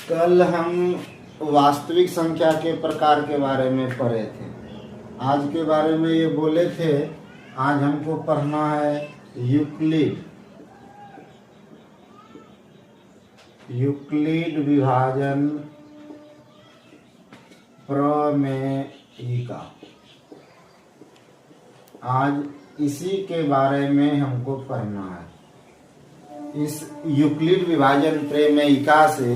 कल हम वास्तविक संख्या के प्रकार के बारे में पढ़े थे। आज के बारे में ये बोले थे, आज हमको पढ़ना है यूक्लिड विभाजन प्रमेयिका। आज इसी के बारे में हमको पढ़ना है। इस यूक्लिड विभाजन प्रमेयिका से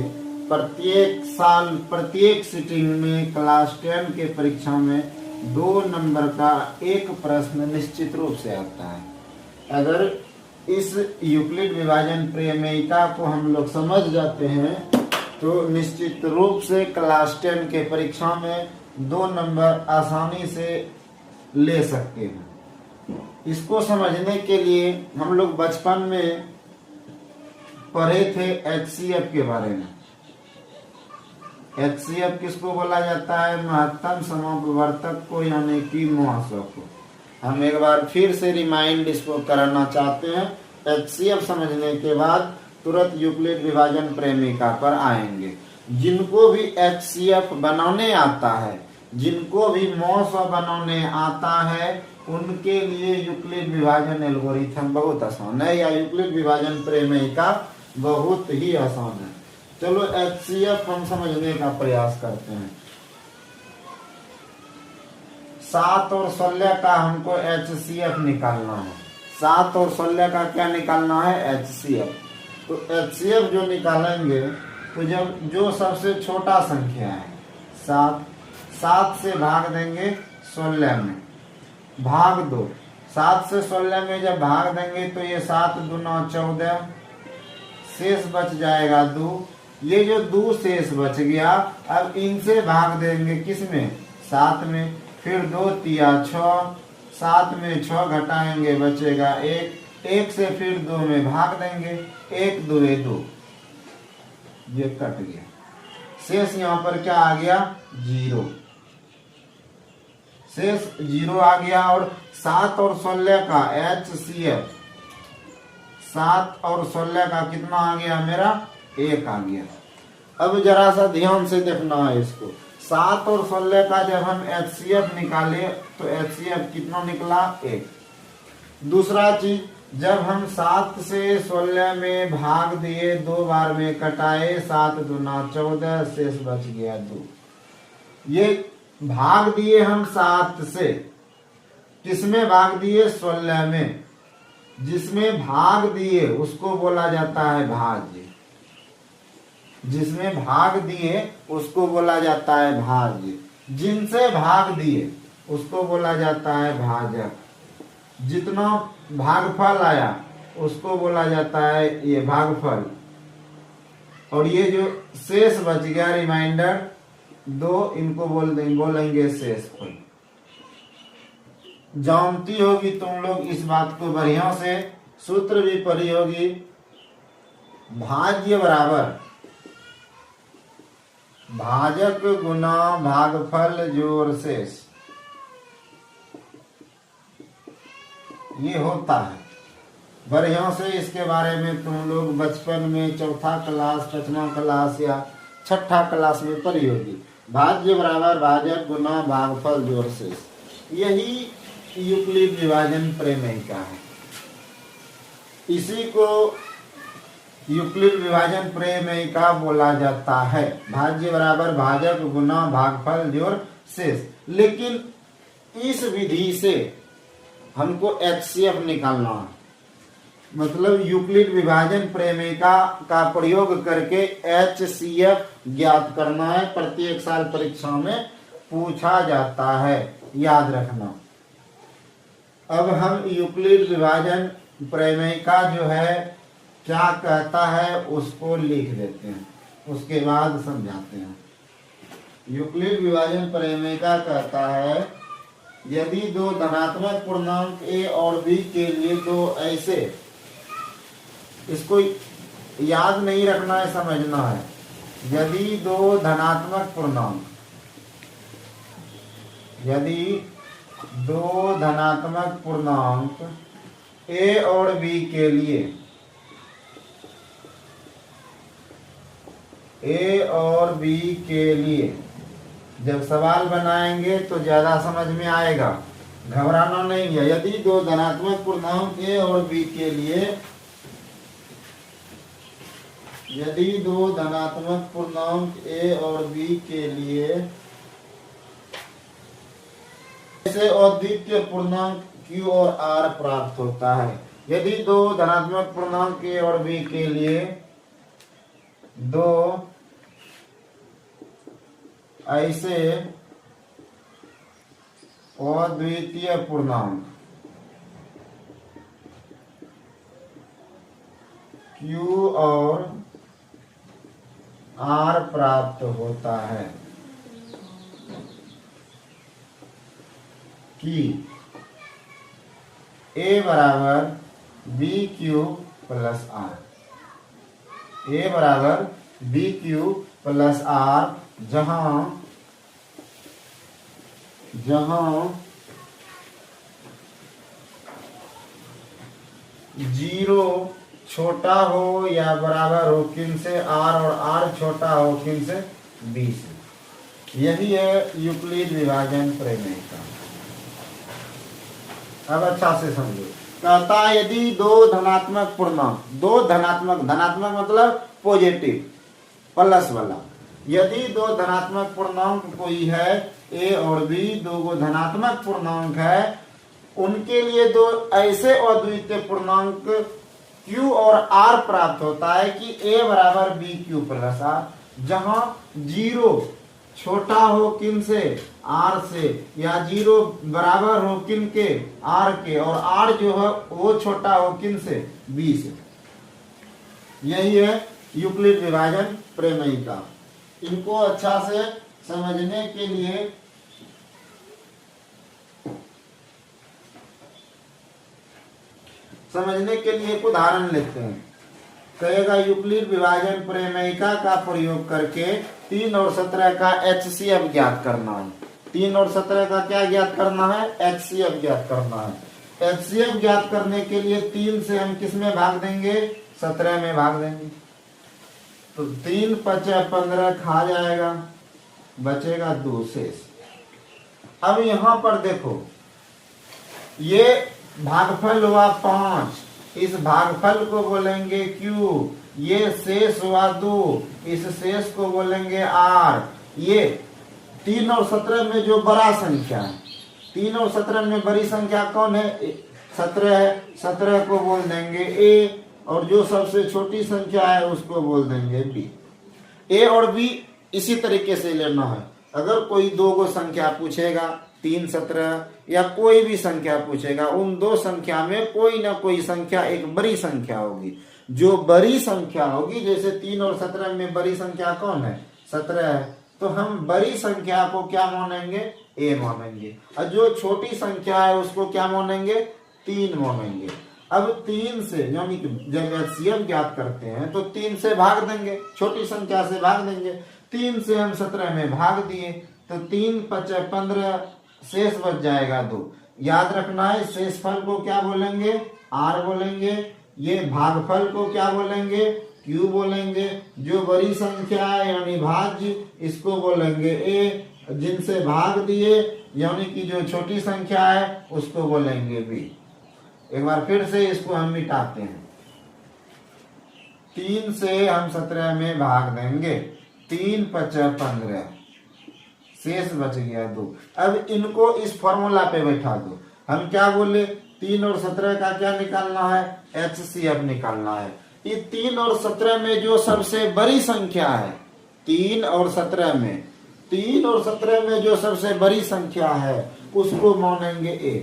प्रत्येक साल प्रत्येक सिटिंग में क्लास 10 के परीक्षा में 2 नंबर का एक प्रश्न निश्चित रूप से आता है। अगर इस यूक्लिड विभाजन प्रमेयिका को हम लोग समझ जाते हैं तो निश्चित रूप से क्लास 10 के परीक्षा में 2 नंबर आसानी से ले सकते हैं। इसको समझने के लिए हम लोग बचपन में पढ़े थे HCF के बारे में। HCF किसको बोला जाता है? महत्तम समपवर्तक को, यानी कि मुआसों को। हम एक बार फिर से रिमाइंड इसको कराना चाहते हैं। HCF समझने के बाद तुरंत यूक्लिड विभाजन प्रमेयिका पर आएंगे। जिनको भी HCF बनाने आता है, जिनको भी मुआसों बनाने आता है, उनके लिए यूक्लिड विभाजन एल्गोरिथम बहुत आसान है, या यूक्लिड विभाजन प्रमेयिका बहुत ही आसान है। चलो HCF हम समझने का प्रयास करते हैं। 7 और 16 का हमको HCF निकालना है। 7 और 16 का क्या निकालना है? HCF। तो HCF जो निकालेंगे तो जब जो सबसे छोटा संख्या है 7 से भाग देंगे 16 में, भाग 2। 7 से 16 में जब भाग देंगे तो ये 7 दूना 14, शेष बच जाएगा 2। ये जो 2 शेष बच गया, अब इनसे भाग देंगे किसमें? 7 में। फिर 2 तिया 6, 7 में 6 घटाएंगे बचेगा 1। 1 से फिर 2 में भाग देंगे, 1 2 2, ये कट गया। शेष यहाँ पर क्या आ गया? 0। शेष 0 आ गया। और 7 और 16 का HCF, 7 और 16 का कितना आ गया मेरा? 1 आ गया। अब जरा सा ध्यान से देखना है इसको। 7 और 16 का जब हम HCF निकाले तो HCF कितना निकला? 1। दूसरा चीज, जब हम 7 से 16 में भाग दिए, 2 बार में कटाए, 7 दूना 14, शेष बच गया 2। ये भाग दिए हम 7 से, किसमें भाग दिए? 16 में। जिसमें भाग दिए उसको बोला जाता है भाज्य। जिसमें भाग दिए उसको बोला जाता है भाज्य। जिनसे भाग दिए उसको बोला जाता है भाजक। जितना भागफल आया उसको बोला जाता है ये भागफल। और ये जो शेष बच गया, रिमाइंडर 2, इनको बोलेंगे शेषफल। जानती होगी तुम लोग इस बात को बढ़िया से, सूत्र भी पढ़ी होगी। भाज्य बराबर भाजक गुना भागफल जोड़ शेष, ये होता है। बढ़िया से इसके बारे में तुम लोग बचपन में 4था क्लास, 5वां क्लास या 6ठा क्लास में पढ़ी होगी। भाज्य बराबर भाजक गुना भागफल जोड़ शेष, यही यूक्लिड विभाजन प्रमेयिका है। इसी को यूक्लिड विभाजन प्रमेयिका बोला जाता है। भाज्य बराबर भाजक गुना भागफल जोड़ शेष। लेकिन इस विधि से हमको HCF निकालना है, मतलब यूक्लिड विभाजन प्रमेयिका का प्रयोग करके HCF ज्ञात करना है। प्रत्येक साल परीक्षा में पूछा जाता है, याद रखना। अब हम यूक्लिड विभाजन प्रमेयिका जो है क्या कहता है उसको लिख देते हैं, उसके बाद समझाते हैं। यूक्लिड विभाजन प्रमेयिका कहता है, यदि 2 धनात्मक पूर्णांक A और B के लिए 2 ऐसे, इसको याद नहीं रखना है, समझना है। यदि 2 धनात्मक पूर्णांक, यदि 2 धनात्मक पूर्णांक A और B के लिए ए और बी के लिए जब सवाल बनाएंगे तो ज्यादा समझ में आएगा, घबराना नहीं है। यदि दो धनात्मक पूर्णांक ए और बी के लिए, यदि दो धनात्मक पूर्णांक ए और बी के लिए ऐसे अद्वितीय पूर्णांक Q और R प्राप्त होता है, यदि दो धनात्मक पूर्णांक ए और बी के लिए दो ऐसे अद्वितीय पूर्णांक Q और R प्राप्त होता है कि A बराबर बी क्यू प्लस आर, ए बराबर बी क्यू प्लस आर, जहां जीरो छोटा हो या बराबर हो किन से, आर, और आर छोटा हो किन से, बी से। यही है यूक्लिड विभाजन प्रमेय का। अब अच्छा से समझो, कहता है यदि दो धनात्मक पूर्णांक, दो धनात्मक, धनात्मक मतलब पॉजिटिव प्लस वाला, यदि दो धनात्मक पूर्णांक कोई है ए और बी, दो धनात्मक पूर्णांक है, उनके लिए दो ऐसे अद्वितीय पूर्णांक Q और R प्राप्त होता है कि A बराबर बी क्यू प्लस आर, जहां जीरो छोटा हो किन से, R से, या जीरो बराबर हो किन के, R के, और R जो है वो छोटा हो किन से, B से। यही है यूक्लिड विभाजन प्रमेय का। इनको अच्छा से समझने के लिए एक उदाहरण लेते हैं। कहेगा यूक्लिड विभाजन प्रमेयिका का प्रयोग करके 3 और 17 का HCF ज्ञात करना है। 3 और 17 का क्या ज्ञात करना है, HCF ज्ञात करना है। HCF ज्ञात करने के लिए 3 से हम किस में भाग देंगे, 17 में भाग देंगे, तो 3 5 15 खा जाएगा, बचेगा 2 शेष। अब यहां पर देखो, ये भागफल हुआ 5, इस भागफल को बोलेंगे Q, ये शेष हुआ 2, इस शेष को बोलेंगे R। ये 3 और 17 में जो बड़ा संख्या है, 3 और 17 में बड़ी संख्या कौन है, 17 है, 17 को बोल देंगे A, और जो सबसे छोटी संख्या है उसको बोल देंगे B। A और B इसी तरीके से लेना है। अगर कोई दो को संख्या पूछेगा, 3 17 या कोई भी संख्या पूछेगा, उन दो संख्या में कोई ना कोई संख्या एक बड़ी संख्या होगी। जो बड़ी संख्या होगी, जैसे 3 और 17 में बड़ी संख्या कौन है, 17 है, तो हम बड़ी संख्या को क्या मानेंगे, A मानेंगे, और जो छोटी संख्या है उसको क्या मानेंगे, 3 मानेंगे। अब 3 से, यानी जब HCF ज्ञात करते हैं तो 3 से भाग देंगे, छोटी संख्या से भाग देंगे। 3 से हम 17 में भाग दिए तो 3 5 15, शेष बच जाएगा 2। याद रखना है, शेषफल को क्या बोलेंगे, R बोलेंगे, ये भागफल को क्या बोलेंगे, Q बोलेंगे, जो बड़ी संख्या है यानी भाज्य, इसको बोलेंगे A, जिनसे भाग दिए यानी कि जो छोटी संख्या है उसको बोलेंगे B। एक बार फिर से इसको हम मिटाते हैं। 3 से हम 17 में भाग देंगे, 3 5 15, शेष बच गया 2। अब इनको इस फॉर्मूला पे बैठा दो। हम क्या बोले, 3 और 17 का क्या निकालना है, HCF निकालना है। ये 3 और 17 में जो सबसे बड़ी संख्या है, 3 और 17 में, 3 और 17 में जो सबसे बड़ी संख्या है उसको मानेंगे A।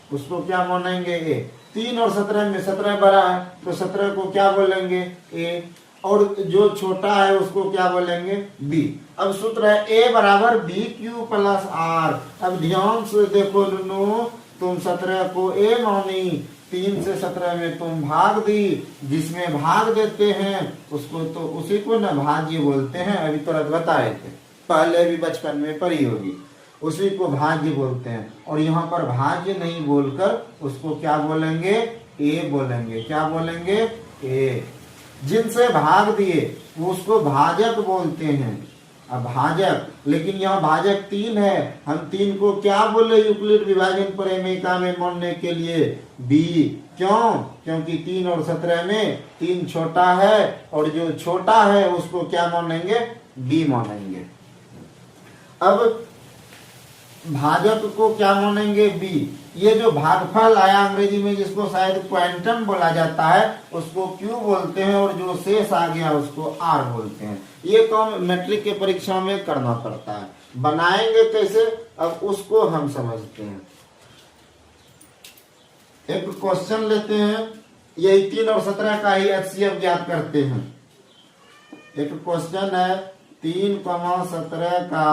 उसको क्या मानेंगे, A। 3 और 17 में 17 बड़ा है तो 17 को क्या बोलेंगे, A, और जो छोटा है उसको क्या बोलेंगे, B। अब सूत्र है A बराबर बी क्यू प्लस आर। अब ध्यान से देखो नुनू, तुम 17 को A मानी, 3 से 17 में तुम भाग दी, जिसमें भाग देते हैं उसको तो उसी को ना भाज्य बोलते हैं। अभी तुरंत बताए थे, पहले भी बचपन में पढ़ी होगी, उसी को भाज्य बोलते हैं। और यहाँ पर भाज्य नहीं बोलकर उसको क्या बोलेंगे, A बोलेंगे। क्या बोलेंगे, A। जिनसे भाग दिए उसको भाजक बोलते हैं। अब भाजक, लेकिन यहाँ भाजक 3 है, हम 3 को क्या बोले यूक्लिड विभाजन प्रमेयिका में मानने के लिए? बी। क्यों? क्योंकि 3 और 17 में 3 छोटा है, और जो छोटा है उसको क्या मानेंगे? बी मानेंगे। अब भाजक को क्या मानेंगे? बी। ये जो भागफल आया अंग्रेजी में, जिसको शायद क्वांटम बोला जाता है, उसको क्यू बोलते हैं, और जो शेष आ गया उसको आर बोलते हैं। ये काम मैट्रिक के परीक्षा में करना पड़ता है। बनाएंगे कैसे, अब उसको हम समझते हैं। एक क्वेश्चन लेते हैं, यही 3 और 17 का ही एचसीएफ ज्ञात करते हैं। एक क्वेश्चन है 3,17 का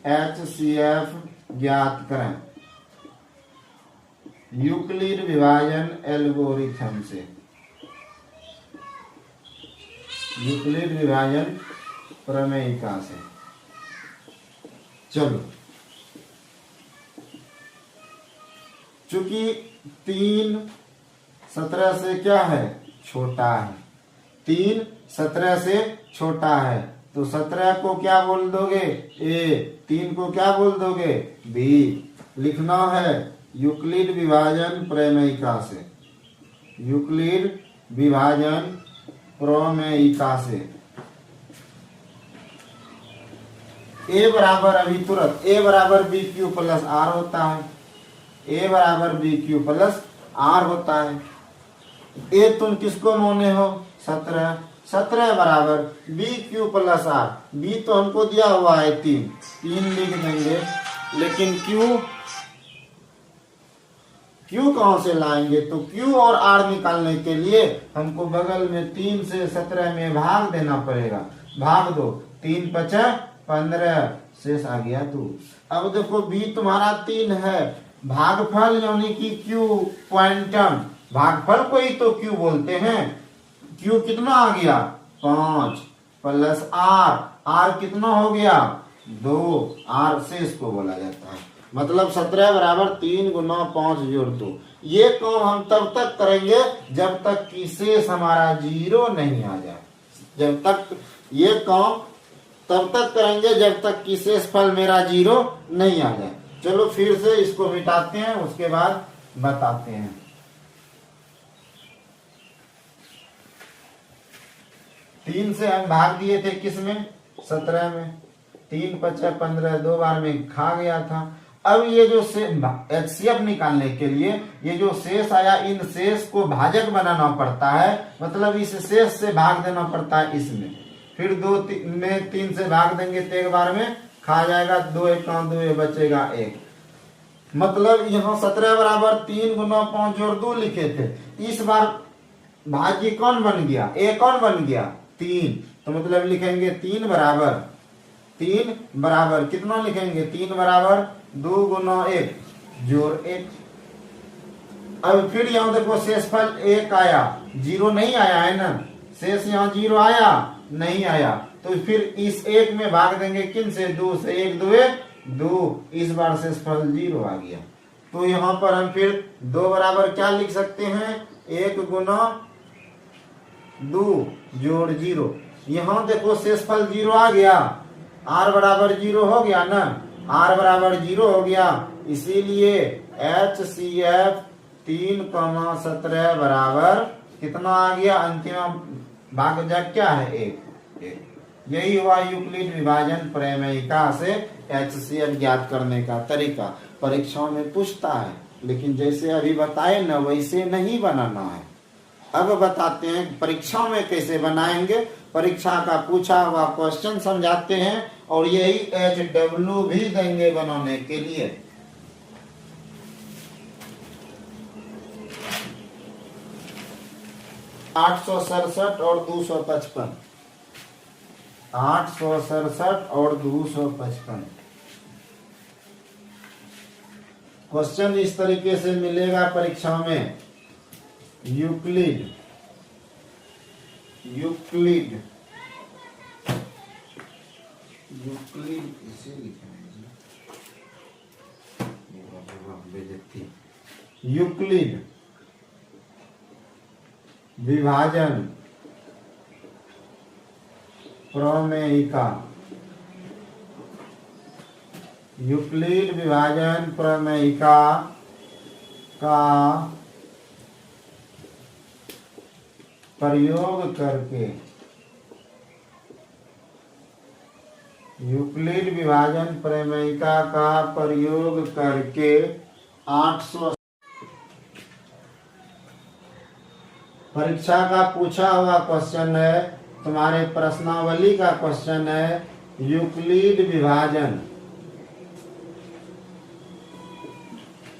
एचसीएफ ज्ञात करें यूक्लिड विभाजन एल्गोरिथम से। यूक्लिड विभाजन प्रमेयिका से। चलो, चूंकि 3 17 से क्या है? छोटा है। 3 17 से छोटा है, तो 17 को क्या बोल दोगे? ए। 3 को क्या बोल दोगे? बी। लिखना है यूक्लिड विभाजन प्रमेयिका से। यूक्लिड विभाजन प्रमेयिका से ए बराबर, अभी तुरंत ए बराबर बी क्यू प्लस आर होता है। ए बराबर बी क्यू प्लस आर होता है। ए तुम किसको माने हो? 17। 17 बराबर B Q plus R. B तो हमको दिया हुआ है 3 लिख देंगे, लेकिन क्यू कहां से लाएंगे? तो क्यू और आर निकालने के लिए हमको बगल में 3 से 17 में भाग देना पड़ेगा। भाग दो, 3 × 5 = 15, शेष आ गया 2। अब देखो बी तुम्हारा 3 है, भागफल यानी कि क्यू क्वांटम, भागफल को ही तो क्यू बोलते हैं। क्यू कितना आ गया? 5 प्लस आर। आर कितना हो गया? 2। आर शेष को बोला जाता है। मतलब 17 बराबर 3 × 5 + 2। ये काम हम तब तक करेंगे जब तक कि शेष हमारा 0 नहीं आ जाए। जब तक ये काम तब तक करेंगे जब तक कि शेष फल मेरा 0 नहीं आ जाए। चलो फिर से इसको मिटाते हैं, उसके बाद बताते हैं। तीन से हम भाग दिए थे किसमें? 17 में। 3 × 5 = 15, 2 बार में खा गया था। अब ये जो एचसीएफ निकालने के लिए ये जो शेष आया, इन शेष को भाजक बनाना पड़ता है, मतलब इस शेष से भाग देना पड़ता है इसमें। फिर 2 में 3 से भाग देंगे तो एक बार में खा जाएगा। 2 × 2 बचेगा 1। मतलब यहाँ 17 बराबर 3 × 5 + 2 लिखे थे। इस बार भाज्य कौन बन गया? ए कौन बन गया? 3। तो मतलब लिखेंगे 3 बराबर कितना लिखेंगे? 3 बराबर 2 × 1 + 1। अब फिर यहाँ देखो शेषफल 1 आया, 0 नहीं आया है ना। शेष यहाँ 0 आया नहीं आया, तो फिर इस 1 में भाग देंगे किन से? 2 से। 1 × 2 = 2। इस बार शेषफल 0 आ गया। तो यहाँ पर हम फिर 2 बराबर क्या लिख सकते हैं? 1 × 2 + 0। यहाँ देखो शेषफल 0 आ गया, r बराबर 0 हो गया ना। r बराबर 0 हो गया, इसीलिए HCF 3,17 बराबर कितना आ गया? अंतिम भागजक क्या है? 1। यही हुआ यूक्लिड विभाजन प्रमेयिका से HCF ज्ञात करने का तरीका। परीक्षाओं में पूछता है, लेकिन जैसे अभी बताए ना वैसे नहीं बनाना है। अब बताते हैं परीक्षा में कैसे बनाएंगे। परीक्षा का पूछा हुआ क्वेश्चन समझाते हैं, और यही HW भी देंगे बनाने के लिए। (867 और 255) 867 और 255 क्वेश्चन इस तरीके से मिलेगा परीक्षा में। यूक्लिड इसे लिखेंगे। यूक्लिड विभाजन प्रमेयिका, यूक्लिड विभाजन प्रमेयिका का प्रयोग करके, यूक्लिड विभाजन प्रमेयिका का प्रयोग करके 800 परीक्षा का पूछा हुआ क्वेश्चन है, तुम्हारे प्रश्नावली का क्वेश्चन है। यूक्लिड विभाजन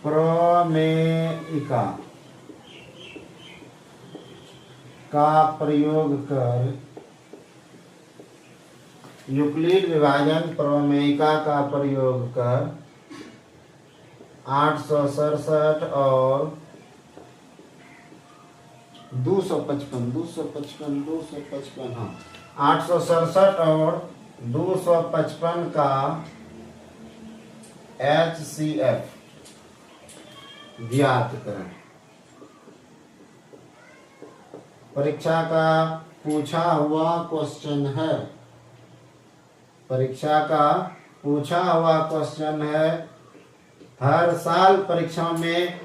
प्रमेयिका का प्रयोग कर, यूक्लिड विभाजन प्रमेयिका का प्रयोग कर 867 और 255 हाँ 867 और 255 का HCF ज्ञात करें। परीक्षा का पूछा हुआ क्वेश्चन है, परीक्षा का पूछा हुआ क्वेश्चन है। हर साल परीक्षा में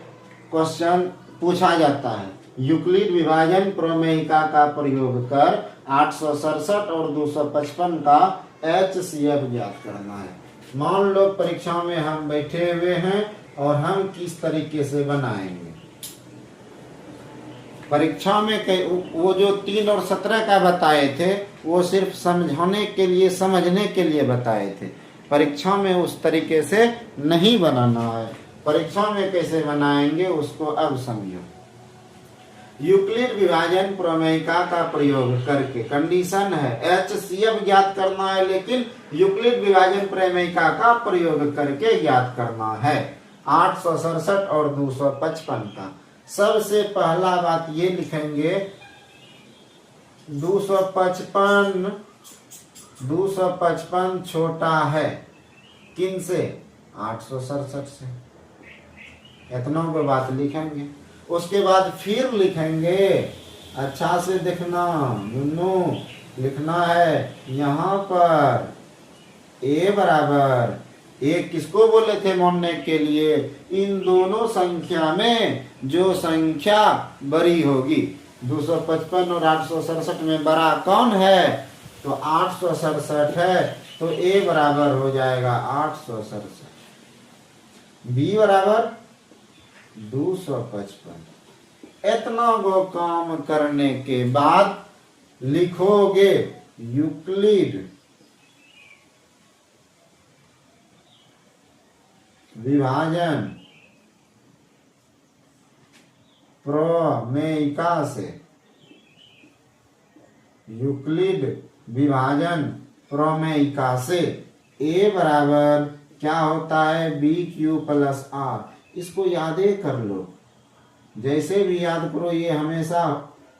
क्वेश्चन पूछा जाता है। यूक्लिड विभाजन प्रमेयिका का प्रयोग कर 867 और 255 का HCF ज्ञात करना है। मान लो परीक्षा में हम बैठे हुए हैं और हम किस तरीके से बनाएंगे। परीक्षा में वो जो 3 और 17 का बताए थे वो सिर्फ समझाने के लिए, समझने के लिए बताए थे। परीक्षा में उस तरीके से नहीं बनाना है। परीक्षा में कैसे बनाएंगे उसको अब समझो। यूक्लिड विभाजन प्रमेयिका का प्रयोग करके, कंडीशन है HCF ज्ञात करना है, लेकिन यूक्लिड विभाजन प्रमेयिका का प्रयोग करके ज्ञात करना है 867 और 255 का। सबसे पहला बात ये लिखेंगे 255 छोटा है किन से? 867 से। इतना को बात लिखेंगे। उसके बाद फिर लिखेंगे, अच्छा से देखना दोनों, लिखना है यहाँ पर A बराबर, A किसको बोले थे मोड़ने के लिए? इन दोनों संख्या में जो संख्या बड़ी होगी, 255 और 867 में बड़ा कौन है? तो 867 है, तो A बराबर हो जाएगा 867, B बराबर 255। इतना वो काम करने के बाद लिखोगे यूक्लिड विभाजन प्रमेयिका से, यूक्लिड विभाजन प्रमेयिका से A बराबर क्या होता है? BQ plus R। इसको यादें कर लो, जैसे भी याद करो, ये हमेशा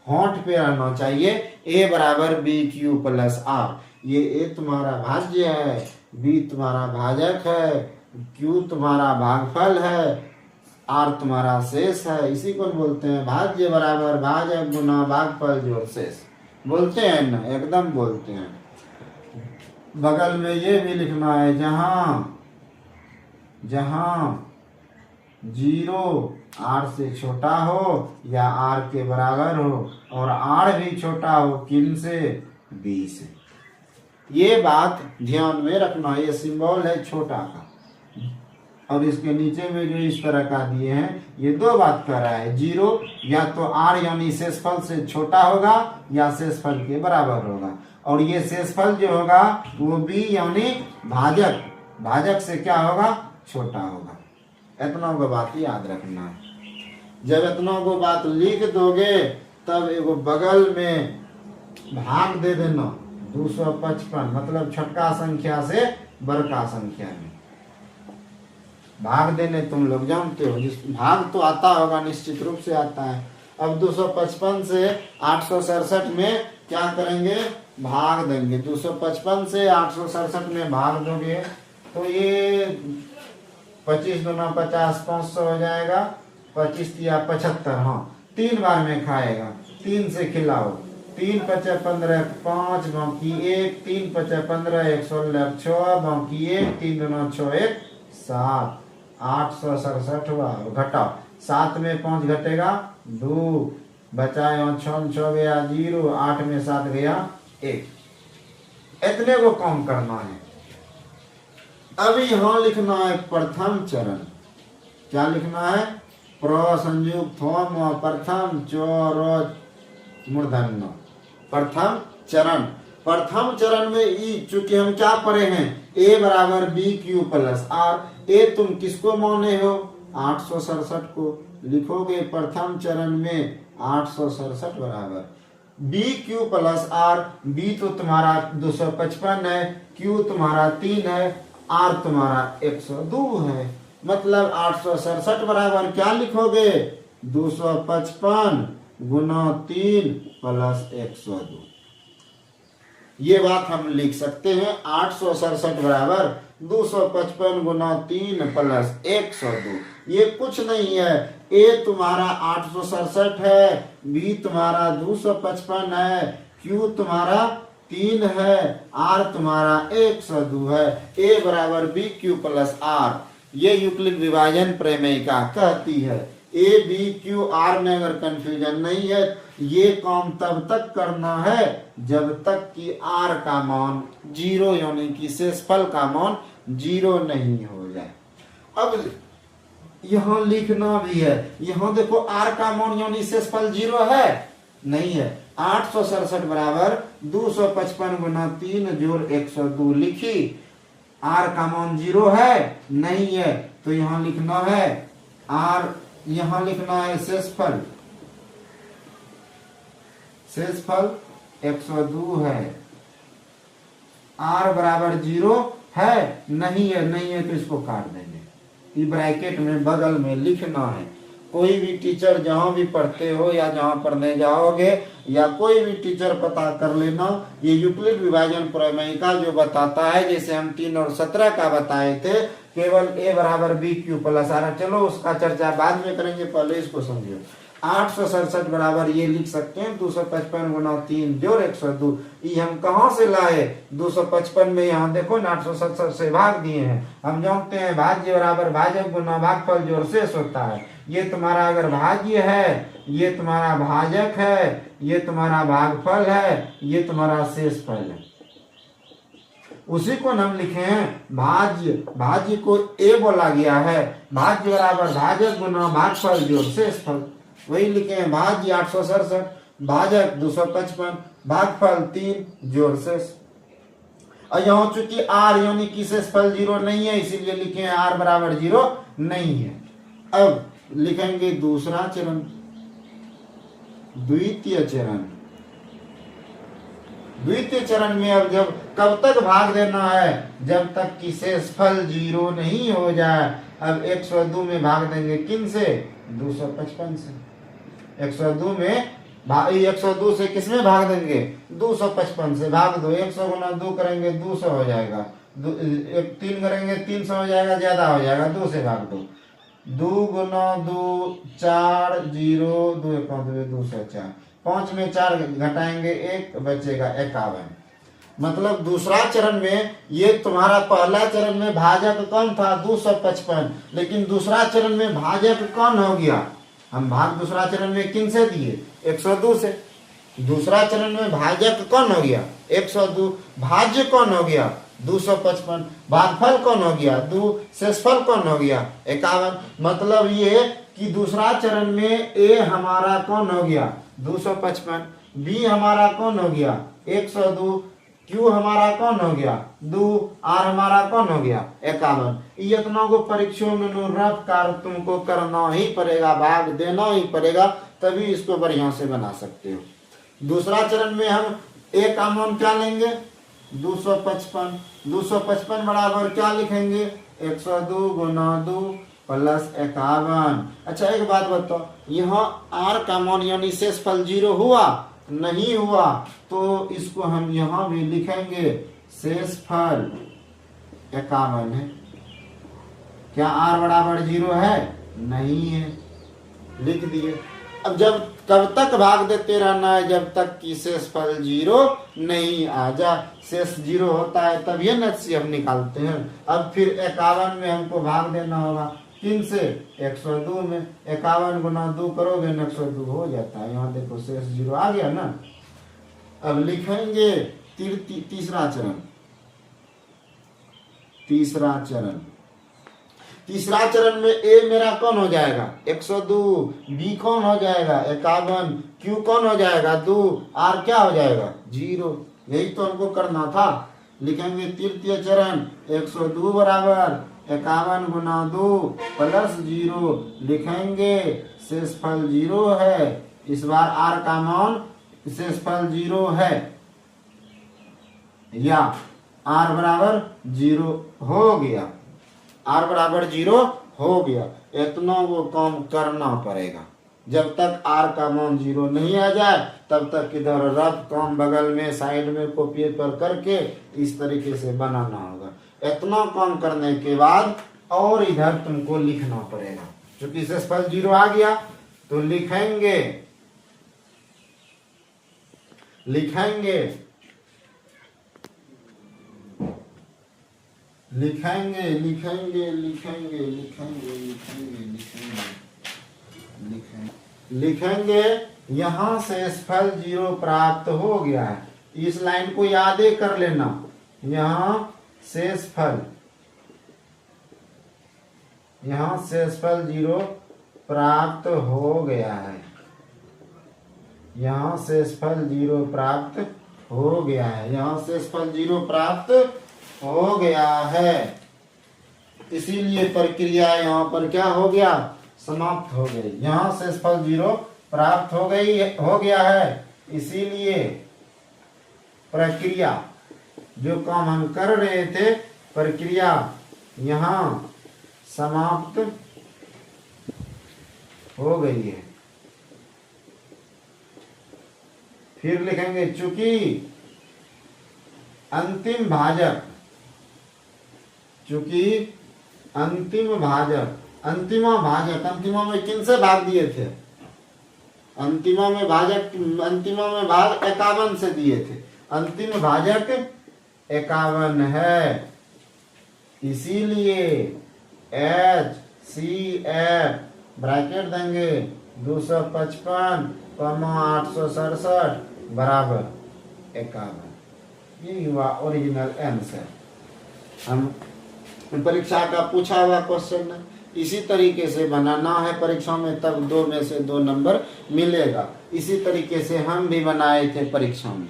होंठ पे रहना चाहिए। A बराबर BQ प्लस R। ये A तुम्हारा भाज्य है, B तुम्हारा भाजक है, Q तुम्हारा भागफल है, R तुम्हारा शेष है। इसी को बोलते हैं भाज्य बराबर भाजक गुना भागफल जोड़ शेष। बोलते हैं ना, एकदम बोलते हैं। बगल में ये भी लिखना है, जहां 0 R से छोटा हो या R के बराबर हो और R भी छोटा हो किन से? B से। ये बात ध्यान में रखना। ये सिंबल है छोटा का, और इसके नीचे में जो इस तरह का दिए हैं, ये दो बात कर रहा है। 0 या तो R यानी शेषफल से छोटा होगा या शेषफल के बराबर होगा, और ये शेषफल जो होगा वो B यानी भाजक से क्या होगा? छोटा होगा। इतना को बात याद रखना है। जब इतना को बात लिख दोगे तब एगो बगल में भाग दे देना 255, मतलब छोटका संख्या से बड़का संख्या में भाग देने तुम लोग जानते हो। जिस भाग तो आता होगा, निश्चित रूप से आता है। अब 255 से 867 में क्या करेंगे? भाग देंगे। 255 से 867 में भाग दोगे तो ये 25 दूना 50, 500 हो जाएगा। 25 या 75, हाँ 3 बार में खाएगा। 3 से खिलाओ, 3 पचे 15 5 बाकी 1 3 पचे 15 1 16 6 बाकी 1 3 दूना 6 1 7 867 हुआ। घटाओ 7 में 5 घटेगा 2 बचा यहाँ 6 गया 0 8 में 7 गया 1। इतने को कम करना है। अब यहाँ लिखना है प्रथम चरण। क्या लिखना है? प्रसंयुक्त थोम प्रथम चोर मूर्धन्य प्रथम चरण। प्रथम चरण में ई चूंकि हम क्या पढ़े हैं a बराबर बी क्यू प्लस आर। ए तुम किसको माने हो? 867 को। लिखोगे प्रथम चरण में 867 बराबर B Q plus R. B तो तुम्हारा 255 है, क्यू तुम्हारा 3 है, आर तुम्हारा 102 है। मतलब 867 बराबर क्या लिखोगे? 255 गुना 3 प्लस 102। ये बात हम लिख सकते हैं। 867 बराबर 255 गुना 3 प्लस 102। ये कुछ नहीं है, ए तुम्हारा 867 है, बी तुम्हारा 255 है, क्यू तुम्हारा 3 है, आर तुम्हारा 102 है। ए बराबर बी क्यू प्लस आर। ये यूक्लिड विभाजन प्रमेयिका कहती है। ए बी क्यू आर में अगर कंफ्यूजन नहीं है, ये काम तब तक करना है जब तक कि आर का मान 0 यानी कि शेषफल का मान 0 नहीं हो जाए। अब यहाँ लिखना भी है। यहाँ देखो आर का मान यानी शेषफल 0 है नहीं है। 867 बराबर 255 गुना 3 जोड़ 102 लिखी। आर का मान 0 है नहीं है, तो यहाँ लिखना है आर, यहाँ लिखना है शेषफल। शेषफल 102 है। आर बराबर 0 है नहीं है, नहीं है तो इसको काट देंगे। ये ब्रैकेट में बगल में लिखना है। कोई भी टीचर जहां भी पढ़ते हो या जहां पढ़ने जाओगे या कोई भी टीचर पता कर लेना, ये यूक्लिड विभाजन प्रमेयिका जो बताता है, जैसे हम 3 और 17 का बताए थे, केवल ए बराबर बी क्यू प्लस आर। चलो उसका चर्चा बाद में करेंगे, पहले इसको समझो। 867 बराबर ये लिख सकते हैं 255 गुना 3 जोड़ 102। ये हम कहां से लाए? 255 में यहाँ देखो ना 867 से भाग दिए हैं। हम जानते हैं भाज्य बराबर भाजक गुना भागफल जोड़ शेष होता है। ये तुम्हारा अगर भाज्य है, ये तुम्हारा भाजक है, ये तुम्हारा भागफल है, ये तुम्हारा शेषफल है। उसी को हम लिखे हैं भाज्य। भाज्य को ए बोला गया है। भाज्य बराबर भाजक गुना भागफल जोड़ शेषफल, वही लिखे हैं भाज्य 867, भाजक 255, भागफल 3 जोड़ शेष। और यहाँ चूंकि आर यानी कि शेषफल 0 नहीं है, इसीलिए लिखे हैं आर बराबर 0 नहीं है। अब लिखेंगे दूसरा चरण, द्वितीय चरण। द्वितीय चरण में अब जब कब तक भाग देना है? जब तक कि शेषफल 0 नहीं हो जाए। अब 102 में भाग देंगे किन से? 255 से। 102 में 102 से किसमें भाग देंगे? 255 से। भाग दो, 100 गुना 2 करेंगे 200 हो जाएगा, 3 करेंगे 300 हो जाएगा, ज्यादा हो जाएगा, 2 से भाग दो। 2 गुना 2 4 0 2 1 2 204। 5 में 4 घटाएंगे 1 बचेगा 51। मतलब दूसरा चरण में, ये तुम्हारा पहला चरण में भाजक कौन था? 255, लेकिन दूसरा चरण में भाजक कौन हो गया? हम भाग दूसरा चरण में किन से दिए? 102 से। दूसरा चरण में भाजक कौन हो गया? 102। भाज्य कौन हो गया? 255। भागफल कौन हो गया? 2। शेषफल कौन हो गया? 51। मतलब ये कि दूसरा चरण में ए हमारा कौन हो गया? 255। बी हमारा कौन हो गया? 102। क्यू हमारा कौन हो गया? 2। आर हमारा कौन हो गया? 51। इतना को परीक्षाओं में रफ कार तुमको करना ही पड़ेगा, भाग देना ही पड़ेगा, तभी इसको बढ़िया से बना सकते हो। दूसरा चरण में हम ए का मान क्या लेंगे? 255। 255 बराबर क्या लिखेंगे? 102 गुना 2 प्लस 51। अच्छा एक बात बताओ, यहाँ आर का मान यानी शेषफल 0 हुआ नहीं हुआ? तो इसको हम यहाँ भी लिखेंगे शेषफल 51 है। क्या आर बराबर 0 है? नहीं है, लिख दिए। अब जब कब तक भाग देते रहना है, जब तक कि शेषफल 0 नहीं आ जाए। शेष 0 होता है तब ये एचसीएफ निकालते हैं। अब फिर 51 में हमको भाग देना होगा, किन से, 102 में। 51 गुना 2 करोगे 102 हो जाता है। यहाँ देखो शेष 0 आ गया ना। अब लिखेंगे तीसरा चरण। तीसरा चरण में ए मेरा कौन हो जाएगा, 102, बी कौन हो जाएगा 51, क्यू कौन हो जाएगा 2, आर क्या हो जाएगा 0। यही तो हमको करना था। लिखेंगे तृतीय चरण 102 बराबर 51 गुना 2 प्लस 0। लिखेंगे शेषफल 0 है, इस बार आर का मान शेषफल 0 है, या आर बराबर 0 हो गया। आर बराबर 0 हो गया। इतना वो काम करना पड़ेगा। जब तक आर का मान 0 नहीं आ जाए तब तक इधर रफ काम बगल में साइड में कॉपी पर करके इस तरीके से बनाना होगा। इतना काम करने के बाद और इधर तुमको लिखना पड़ेगा। क्योंकि शेषफल 0 आ गया तो लिखेंगे लिखेंगे लिखेंगे लिखेंगे लिखेंगे लिखेंगे लिखेंगे लिखेंगे लिखेंगे यहाँ शेषफल 0 प्राप्त हो गया है। इस लाइन को याद कर लेना। यहाँ शेषफल 0 प्राप्त हो गया है। यहाँ शेषफल 0 प्राप्त हो गया है। यहाँ शेषफल 0 प्राप्त हो गया है। इसीलिए प्रक्रिया यहाँ पर क्या हो गया, समाप्त हो गई। यहाँ शेषफल 0 प्राप्त हो गया है। इसीलिए प्रक्रिया जो काम हम कर रहे थे, प्रक्रिया यहाँ समाप्त हो गई है। फिर लिखेंगे चूंकि अंतिम भाजक अंतिमा में किन से भाग दिए थे, अंतिमा में भाग 51 से दिए थे। अंतिम भाजक 51 है। इसीलिए HCF ब्रैकेट देंगे 255, 867 बराबर 51। ये हुआ ओरिजिनल आंसर। हम परीक्षा का पूछा हुआ क्वेश्चन है, इसी तरीके से बनाना है परीक्षा में, तब 2 में से 2 नंबर मिलेगा। इसी तरीके से हम भी बनाए थे परीक्षा में,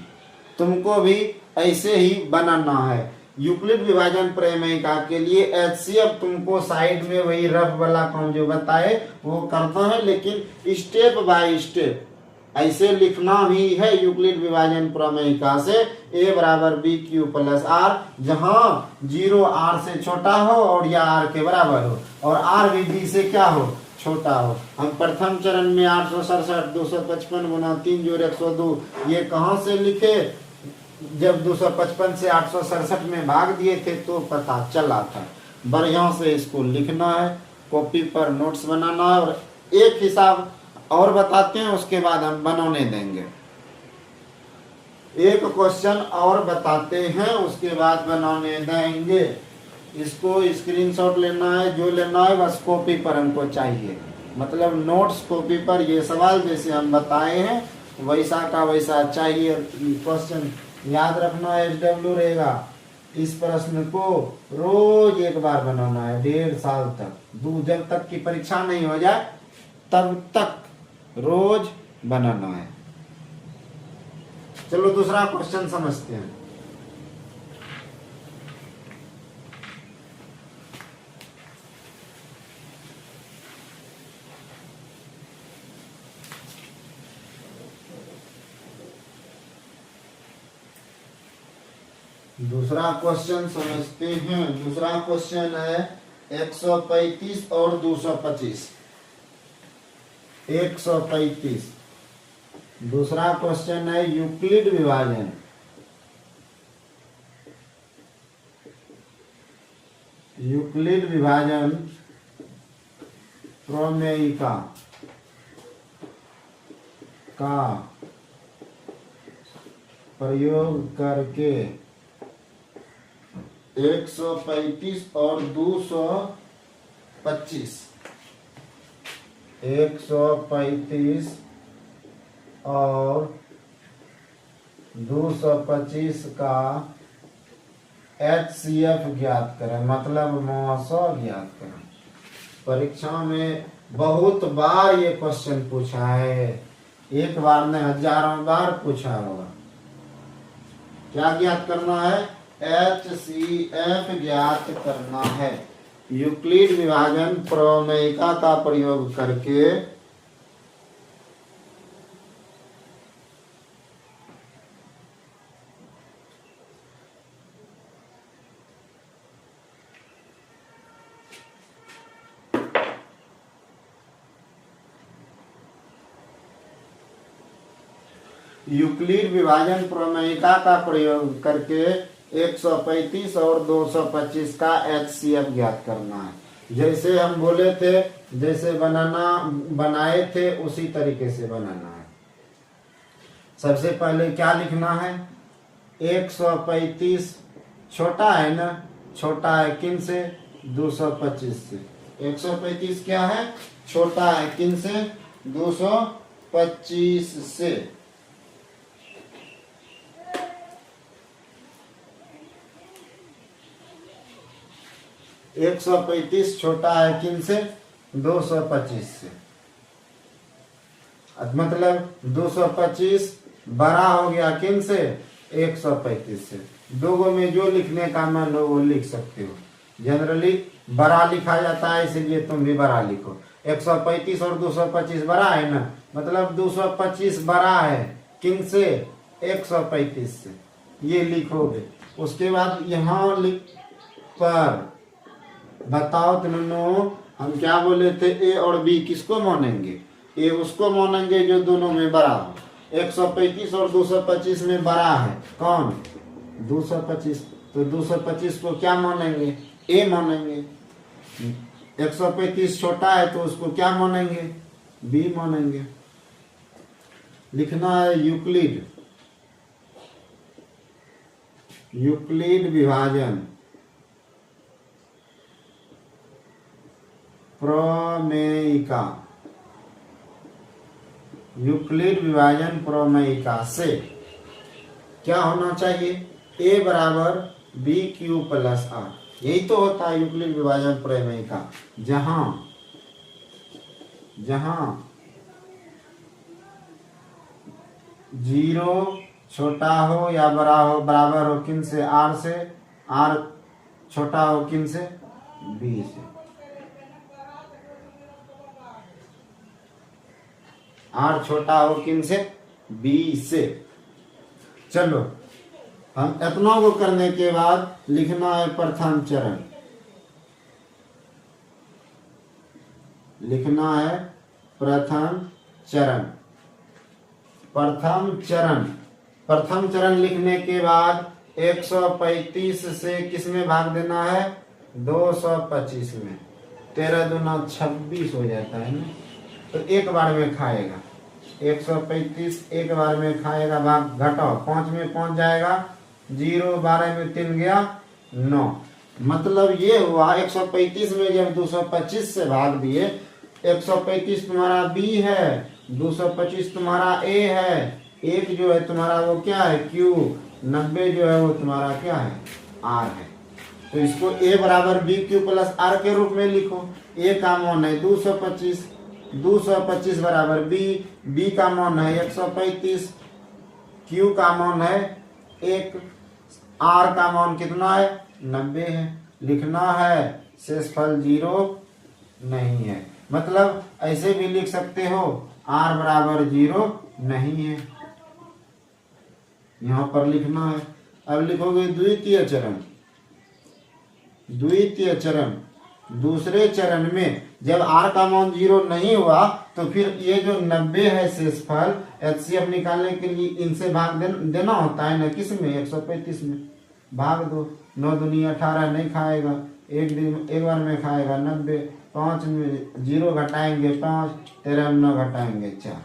तुमको भी ऐसे ही बनाना है। यूक्लिड विभाजन प्रमेयिका के लिए HCF तुमको साइड में वही रफ वाला काम जो बताए वो करना है, लेकिन स्टेप बाय स्टेप ऐसे लिखना भी है। यूक्लिड विभाजन प्रमेयिका से A बराबर BQ प्लस R, जहाँ 0 R से छोटा हो और या R के बराबर हो, और R भी B से क्या हो, छोटा हो। हम प्रथम चरण में 867 255 गुना 3 जोड़ 102 ये कहाँ से लिखे, जब 255 से 867 में भाग दिए थे तो पता चला था। बढ़िया से इसको लिखना है, कॉपी पर नोट्स बनाना है। और एक हिसाब और बताते हैं, उसके बाद हम बनाने देंगे। एक क्वेश्चन और बताते हैं, उसके बाद बनाने देंगे। इसको स्क्रीनशॉट लेना है, जो लेना है बस कॉपी पर हमको चाहिए, मतलब नोट्स कॉपी पर। ये सवाल जैसे हम बताए हैं वैसा का वैसा चाहिए। क्वेश्चन याद रखना, SW रहेगा। इस प्रश्न को रोज एक बार बनाना है, 1.5 साल तक। जब तक की परीक्षा नहीं हो जाए तब तक रोज बनाना है। चलो दूसरा क्वेश्चन समझते हैं। दूसरा क्वेश्चन समझते हैं। दूसरा क्वेश्चन है 135 और 225। 135 दूसरा क्वेश्चन है यूक्लिड विभाजन। यूक्लिड विभाजन प्रमेयिका का प्रयोग करके 135 और 225 135 और 225 का HCF ज्ञात करें, मतलब मौसा ज्ञात करें। परीक्षा में बहुत बार ये क्वेश्चन पूछा है, एक बार ने हजारों बार पूछा होगा। क्या ज्ञात करना है? HCF ज्ञात करना है। यूक्लिड विभाजन प्रमेयिका का प्रयोग करके यूक्लिड विभाजन प्रमेयिका का प्रयोग करके 135 और 225 का HCF ज्ञात करना है। जैसे हम बोले थे, जैसे बनाए थे उसी तरीके से बनाना है। सबसे पहले क्या लिखना है? 135 छोटा है ना, छोटा है किन से? 225 से। 135 क्या है? छोटा है किन से? 225 से। 135 छोटा है किन से? 225 से। मतलब 225 बड़ा हो गया किन से? 135 से। दो गो में जो लिखने का मन हो वो लिख सकते हो। जनरली बड़ा लिखा जाता है, इसलिए तुम भी बड़ा लिखो। 135 और 225 बड़ा है ना, मतलब 225 बड़ा है किन से? 135 से। ये लिखोगे। उसके बाद यहाँ पर बताओ तुमनो, हम क्या बोले थे? ए और बी किसको मानेंगे? ए उसको मानेंगे जो दोनों में बड़ा हो। 135 और 225 में बड़ा है कौन? 225। तो 225 को क्या मानेंगे? ए मानेंगे। 135 छोटा है तो उसको क्या मानेंगे? बी मानेंगे। लिखना है यूक्लिड विभाजन प्रमेयिका। यूक्लिड विभाजन प्रमेयिका से क्या होना चाहिए? ए बराबर बी क्यू प्लस आर। यही तो होता है यूक्लिड विभाजन प्रमेयिका। जहां 0 छोटा हो या बड़ा हो, बराबर हो किन से? आर से। आर छोटा हो किन से? बी से। आर छोटा हो किन से? बी से। चलो, हम इतना को करने के बाद लिखना है प्रथम चरण। लिखना है प्रथम चरण। प्रथम चरण लिखने के बाद 135 से किस में भाग देना है? 225 में। 13 दूना 26 हो जाता है ना, तो एक बार में खाएगा। 135 एक बार में खाएगा, भाग घटाओ, 5 में पहुंच जाएगा 0, 12 में 3 गया 9। मतलब ये हुआ 135 में जब 225 से भाग दिए, 135 तुम्हारा बी है, 225 तुम्हारा ए है, एक जो है तुम्हारा वो क्या है? क्यू। 90 जो है वो तुम्हारा क्या है? आर है। तो इसको ए बराबर बी क्यू प्लस आर के रूप में लिखो। ए का मान है 225, 225 बराबर बी का मान है 135, क्यू का मान है 1, आर का मान कितना है? 90 है। लिखना है शेषफल 0 नहीं है। मतलब ऐसे भी लिख सकते हो, आर बराबर 0 नहीं है। यहां पर लिखना है। अब लिखोगे द्वितीय चरण। दूसरे चरण में जब आर का मान 0 नहीं हुआ तो फिर ये जो 90 है शेषफल, HCF निकालने के लिए इनसे भाग देना होता है ना, किस में? 135 में। भाग दो, 9 दूनी 18 नहीं खाएगा, एक बार में खाएगा 90। 5 में 0 घटाएंगे 5, 13 में 9 घटाएंगे 4।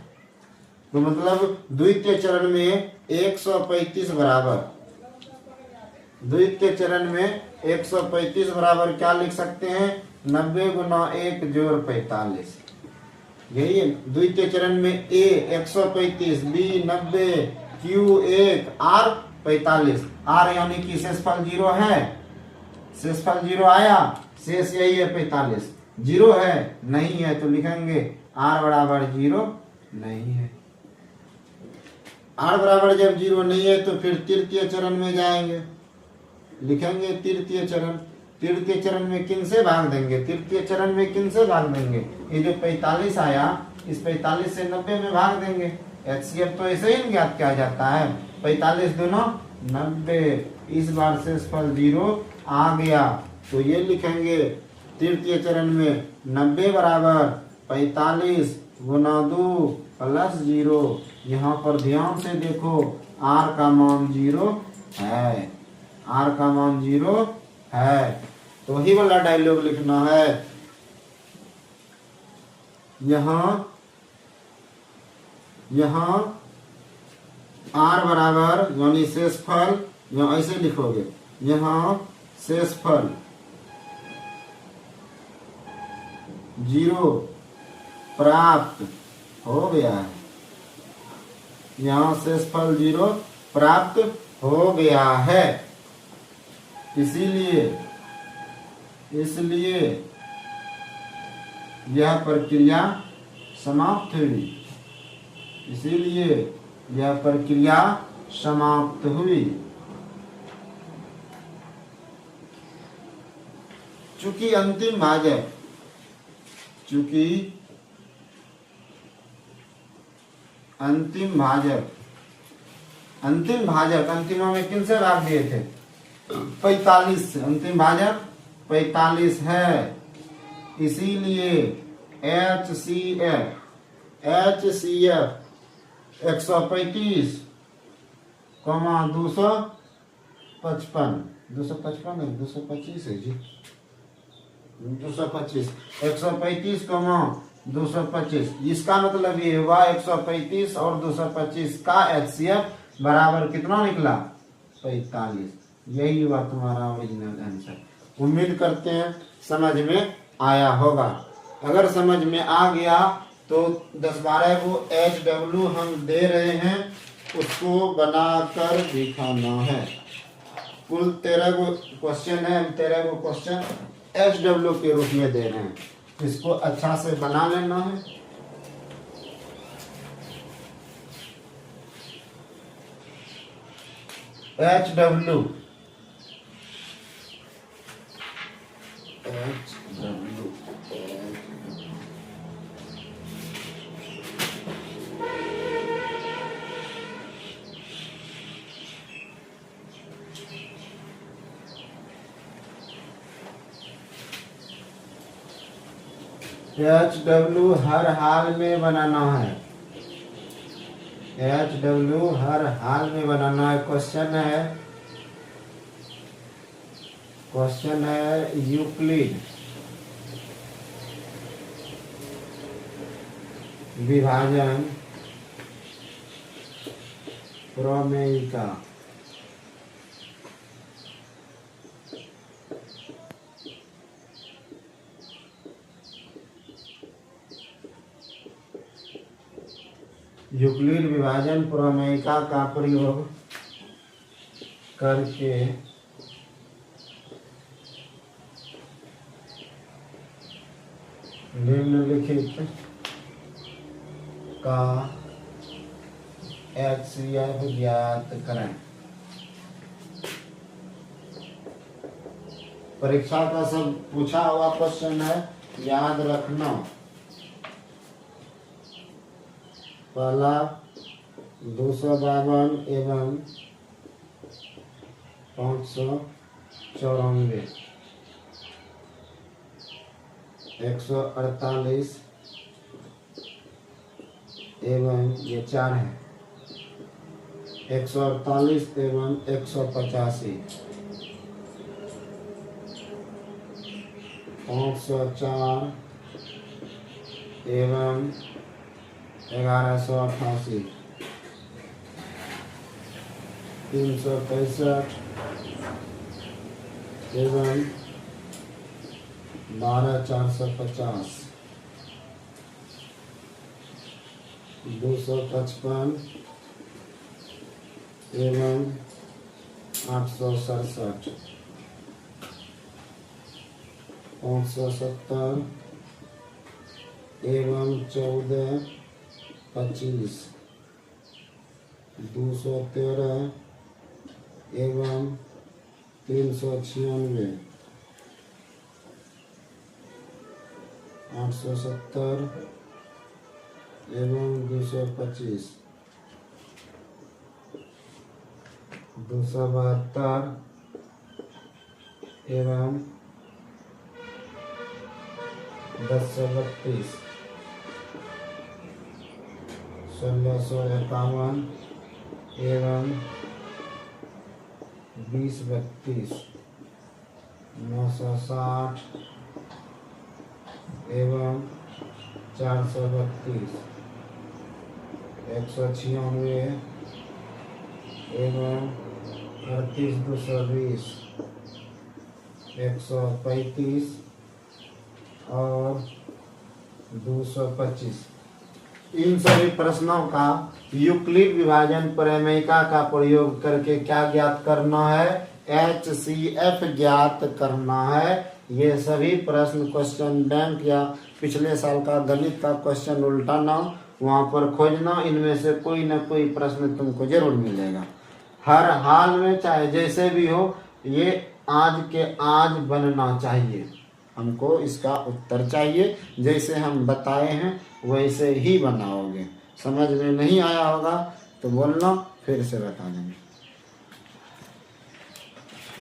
तो मतलब द्वितीय चरण में 135 बराबर, द्वितीय चरण में 135 बराबर क्या लिख सकते हैं, 90 गुना 1 जोड़ 45। यही है द्वितीय चरण में A 135, B 90, Q 1, R 45। R यानी कि शेषफल 0 है, शेषफल 0 आया, शेष यही है 45। 0 है नहीं है तो लिखेंगे R बराबर 0 नहीं है। R बराबर जब 0 नहीं है तो फिर तृतीय चरण में जाएंगे, लिखेंगे तृतीय चरण। तृतीय चरण में किन से भाग देंगे, तृतीय चरण में किन से भाग देंगे, ये जो 45 आया इस 45 से 90 में भाग देंगे। HCF तो ऐसे ही ज्ञात किया जाता है, 45 दूना 90, इस बार शेषफल 0 आ गया तो ये लिखेंगे तृतीय चरण में 90 बराबर 45 गुना 2 प्लस 0। यहाँ पर ध्यान से देखो R का मान 0 है, R का मान 0 है, तो ही वाला डायलॉग लिखना है। यहाँ R बराबर यानी शेषफल, यहाँ ऐसे लिखोगे, यहाँ शेषफल 0 प्राप्त हो गया है, यहाँ शेषफल 0 प्राप्त हो गया है। इसलिए यह प्रक्रिया समाप्त हुई, इसीलिए यह प्रक्रिया समाप्त हुई। चूंकि अंतिम भाजक, अंतिम में किन से भाग दिए थे, 45 से। अंतिम भाजक 45 है, इसीलिए HCF 135, 225 है जी, 225, 135, 225। इसका मतलब ये हुआ 135 और 225 का HCF बराबर कितना निकला, 45। यही हुआ तुम्हारा ओरिजिनल आंसर। उम्मीद करते हैं समझ में आया होगा। अगर समझ में आ गया तो 10-12 को HW हम दे रहे हैं, उसको बनाकर दिखाना है। कुल 13 को क्वेश्चन है, 13 को क्वेश्चन HW के रूप में दे रहे हैं, इसको अच्छा से बना लेना है। HW HW हर हाल में बनाना है, HW हर हाल में बनाना है। क्वेश्चन है यूक्लिड विभाजन प्रमेयिका। यूक्लिड विभाजन प्रमेयिका का प्रयोग करके निम्नलिखित का HCF ज्ञात करें। परीक्षा का सब पूछा हुआ क्वेश्चन है, याद रखना। पहला 252 एवं 594, 148 एवं ये 4 है, 148 एवं 185, 504 एवं 1188, 365 एवं 12450, 255 एवं 867, 570 एवं 1425, 213 एवं 396, 870 एवं 225, 272 एवं 1032, 1651 एवं 2032, 960 एवं 432, 196 एवं 38220, 135 और 225। इन सभी प्रश्नों का यूक्लिड विभाजन प्रमेयिका का प्रयोग करके क्या ज्ञात करना है? HCF ज्ञात करना है। ये सभी प्रश्न क्वेश्चन बैंक या पिछले साल का गणित का क्वेश्चन उल्टा ना वहां पर खोजना, इनमें से कोई ना कोई प्रश्न तुमको जरूर मिलेगा हर हाल में, चाहे जैसे भी हो। ये आज के आज बनना चाहिए, हमको इसका उत्तर चाहिए। जैसे हम बताए हैं वैसे ही बनाओगे। समझ में नहीं आया होगा तो बोलना, फिर से बता देंगे।